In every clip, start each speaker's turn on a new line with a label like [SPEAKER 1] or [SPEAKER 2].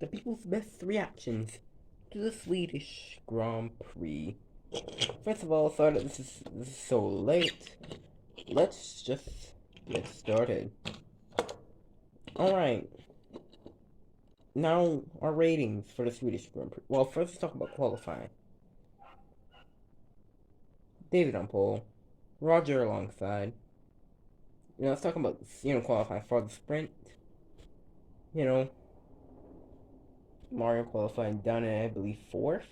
[SPEAKER 1] the people's best reactions to the Swedish Grand Prix. First of all, sorry that this is so late. Let's just get started. Alright, now our ratings for the Swedish Grand Prix. Well, first let's talk about qualifying. David on pole, Roger alongside. Let's talk about, qualifying for the sprint. You know, Mario qualifying down in, I believe, 4th.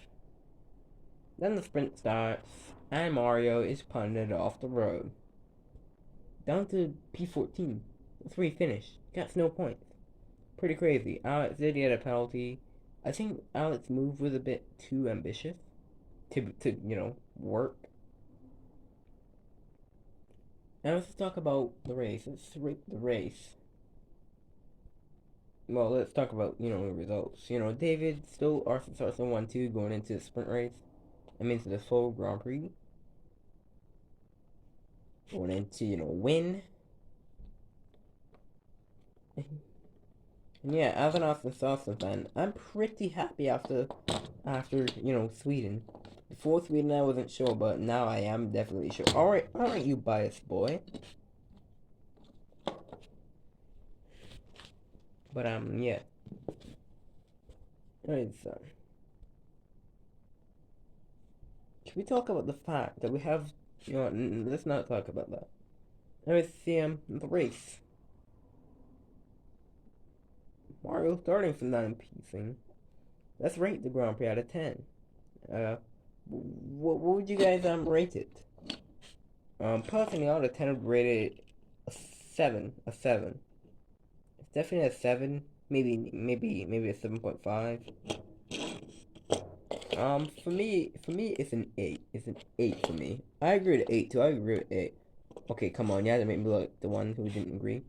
[SPEAKER 1] Then the sprint starts, and Mario is punted off the road. Down to P14. That's where he finished. Got no points. Pretty crazy. Alex did get a penalty. I think Alex's move was a bit too ambitious to work. Now let's talk about the race. Let's rate the race. Well, let's talk about, the results. David still starts in 1-2 going into the sprint race. I mean, to the full Grand Prix. Going into, win. And yeah, as an Austin Sauce fan, I'm pretty happy after Sweden. Before Sweden, I wasn't sure, but now I am definitely sure. Alright, you biased boy. But, yeah. Alright, so. Should we talk about the fact that we have, let's not talk about that. Let's see, the race. Mario starting from 9 piecing. Let's rate the Grand Prix out of 10. What would you guys rate it? Personally, out of 10, I would rate it a 7. A 7. It's definitely a 7. Maybe a 7.5. For me, it's an 8. It's an 8 for me. I agree with 8 too. I agree with 8. Okay, come on, you have to make me look the one who didn't agree.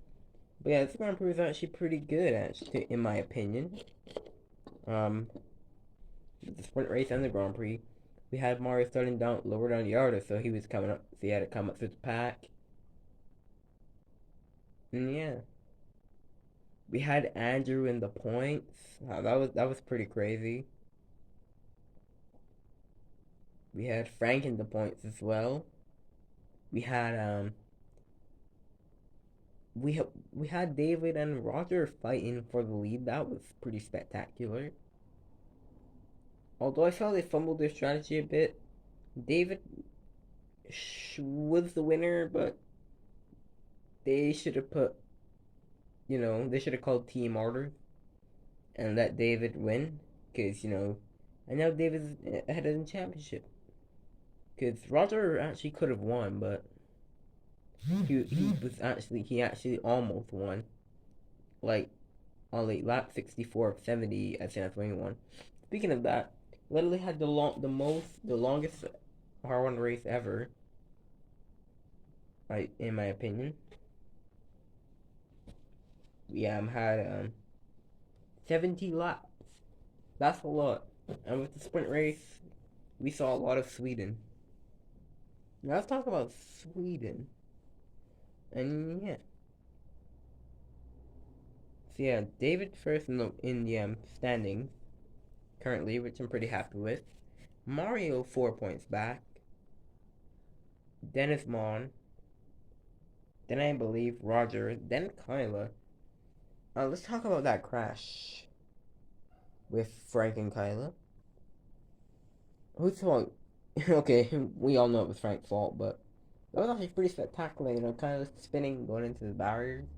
[SPEAKER 1] But yeah, this Grand Prix is actually pretty good, actually, in my opinion. The sprint race and the Grand Prix, we had Mario starting lower down the order, so he was coming up. So he had to come up through the pack. And yeah, we had Andrew in the points. That was pretty crazy. We had Frank in the points as well. We had we had David and Roger fighting for the lead. That was pretty spectacular. Although I felt they fumbled their strategy a bit. David was the winner, but they should have they should have called team orders and let David win. Because, and now David's ahead of the championship. Because Roger actually could have won, but he actually almost won. Like, on like lap 64 of 70, I think that's when he won. Speaking of that, literally had the longest R1 race ever. Right, in my opinion. Yeah, had 70 laps. That's a lot. And with the sprint race, we saw a lot of Sweden. Now let's talk about Sweden. And yeah. So yeah, David first in the standings currently, which I'm pretty happy with. Mario 4 points back. Dennis Mon. Then I believe Roger. Then Kyla. Let's talk about that crash with Frank and Kyla. Whose fault? Okay, we all know it was Frank's fault, but that was actually pretty spectacular. Kind of spinning, going into the barriers.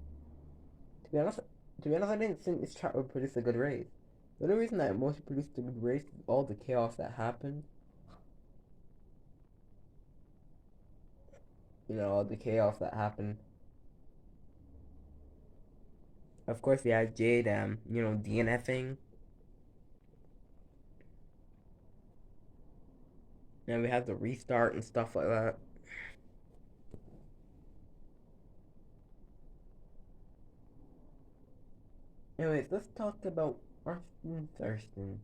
[SPEAKER 1] To be honest, I didn't think this track would produce a good race. The only reason that it mostly produced a good race is all the chaos that happened. All the chaos that happened. Of course, we had Jade, DNFing. And we had the restart and stuff like that. Anyways, let's talk about Arston Thurston.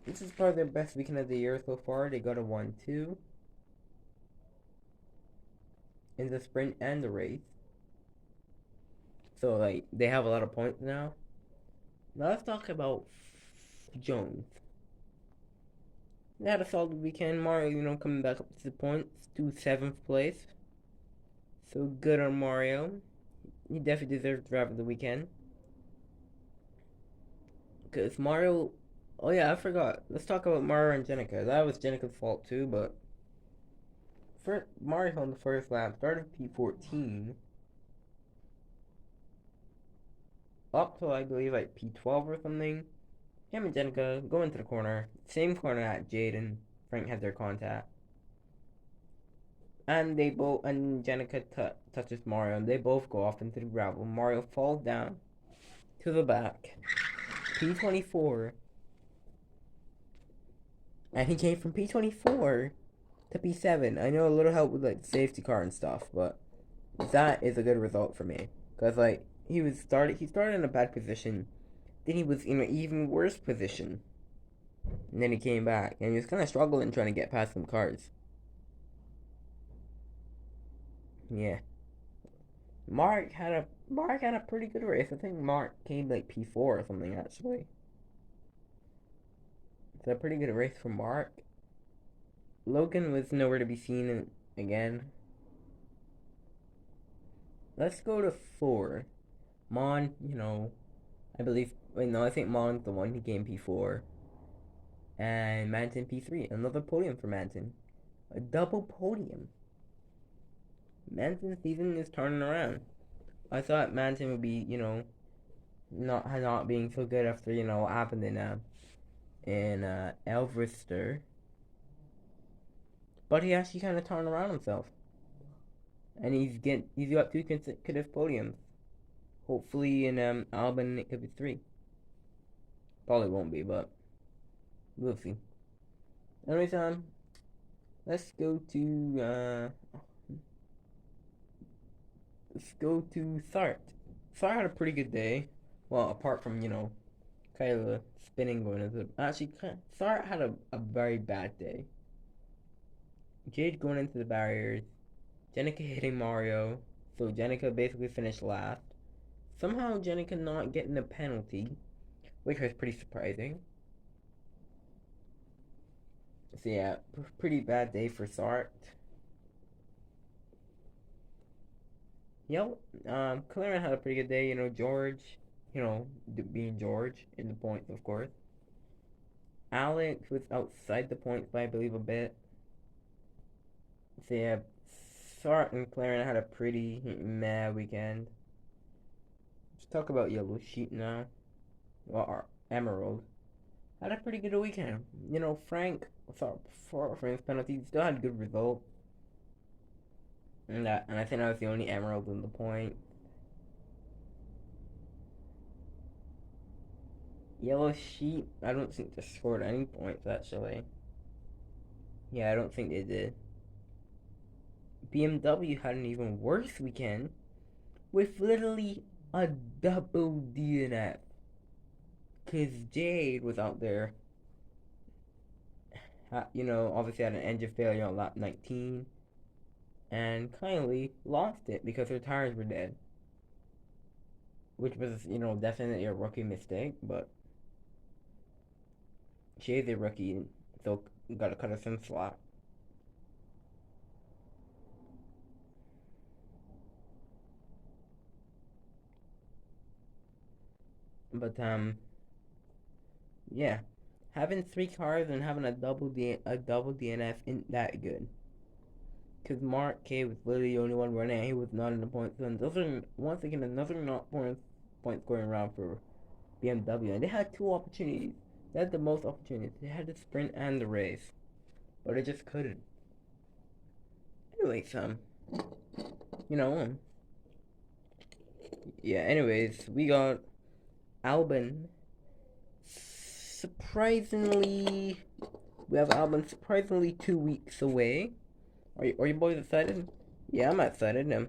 [SPEAKER 1] This is probably their best weekend of the year so far. They got a 1-2 in the sprint and the race. So, like, they have a lot of points now. Now let's talk about Jones. They had a solid weekend. Mario, coming back up to the points to seventh place. So good on Mario. He definitely deserves driver of the weekend. Because Mario. Oh, yeah, I forgot. Let's talk about Mario and Jenica. That was Jenica's fault too, but. Mario on the first lap started P14 up to I believe like P12 or something. Him and Jenica go into the corner. Same corner that Jade and Frank had their contact. And they both and Jenica touches Mario and they both go off into the gravel. Mario falls down to the back. P24. And he came from P24 to P7. I know a little help with like the safety car and stuff, but that is a good result for me. Cause like he started in a bad position. Then he was in an even worse position. And then he came back and he was kinda struggling trying to get past some cars. Yeah. Mark had a pretty good race. I think Mark came like P4 or something actually. It's a pretty good race for Mark. Logan was nowhere to be seen again. Let's go to 4. Mon, I believe. Wait, no, I think Mon's the one who came P4. And Manton P3. Another podium for Manton. A double podium. Manton's season is turning around. I thought Manton would be, not being so good after, what happened in Elvester. But he actually kind of turned around himself. And he's got 2 consecutive podiums. Hopefully in Albin it could be 3. Probably won't be, but we'll see. Anyways, let's go to Sart. Sart had a pretty good day. Well, apart from Kyla spinning going into actually Sart had a very bad day. Jade going into the barriers, Jenica hitting Mario, so Jenica basically finished last. Somehow Jenica not getting a penalty, which was pretty surprising. So yeah, pretty bad day for Sart. Yep, Clarence had a pretty good day. George, being George in the points, of course. Alex was outside the points by I believe a bit. So yeah, Sart and Clarence had a pretty meh weekend. Let's talk about Yellow Sheep now. Well, our Emerald had a pretty good weekend. Frank, for Frank's penalty, still had good result. And I think that was the only Emerald in the point. Yellow Sheep, I don't think they scored any points actually. Yeah, I don't think they did. BMW had an even worse weekend with literally a double DNF. Because Jade was out there, obviously had an engine failure on lap 19 and kindly lost it because her tires were dead. Which was, definitely a rookie mistake, but Jade's a rookie, so gotta cut her some slack. But yeah, having 3 cars and having a double DNF isn't that good. Because Mark K was literally the only one running, and he was not in the points. So once again, another not point scoring round for BMW, and they had 2 opportunities. They had the most opportunities. They had the sprint and the race, but they just couldn't. Anyways, you know, yeah. Anyways, we got Albin. Surprisingly, we have Albin surprisingly 2 weeks away. Are you boys excited? Yeah, I'm excited.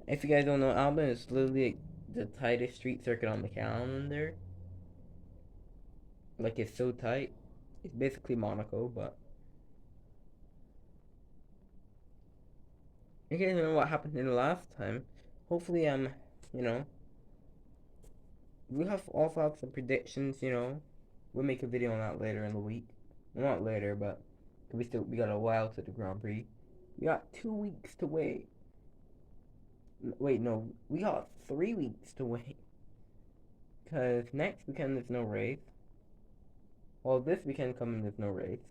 [SPEAKER 1] If you guys don't know, Albin is literally the tightest street circuit on the calendar. Like it's so tight. It's basically Monaco, but you guys know what happened in the last time. Hopefully, you know, we have also have some predictions. We'll make a video on that later in the week. Well, not later, but we got a while to the Grand Prix. We got 2 weeks to wait. Wait, no, we got 3 weeks to wait. Cause next weekend there's no race. Well, this weekend coming there's no race.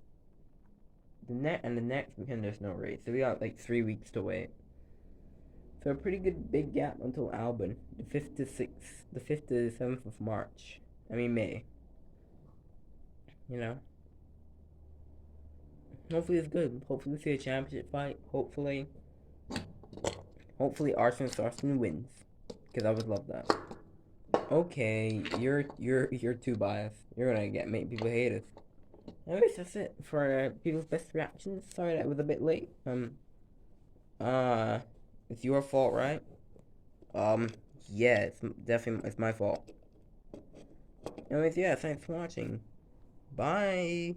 [SPEAKER 1] The next weekend there's no race. So we got like 3 weeks to wait. So a pretty good big gap until Albon, the 5th to 7th of March. I mean May. Hopefully it's good. Hopefully we see a championship fight. Hopefully Arsenal wins, because I would love that. Okay, you're too biased. You're gonna make people hate us. Anyways, that's it for people's best reactions. Sorry that was a bit late. It's your fault, right? Yeah, it's my fault. Anyways, yeah, thanks for watching. Bye.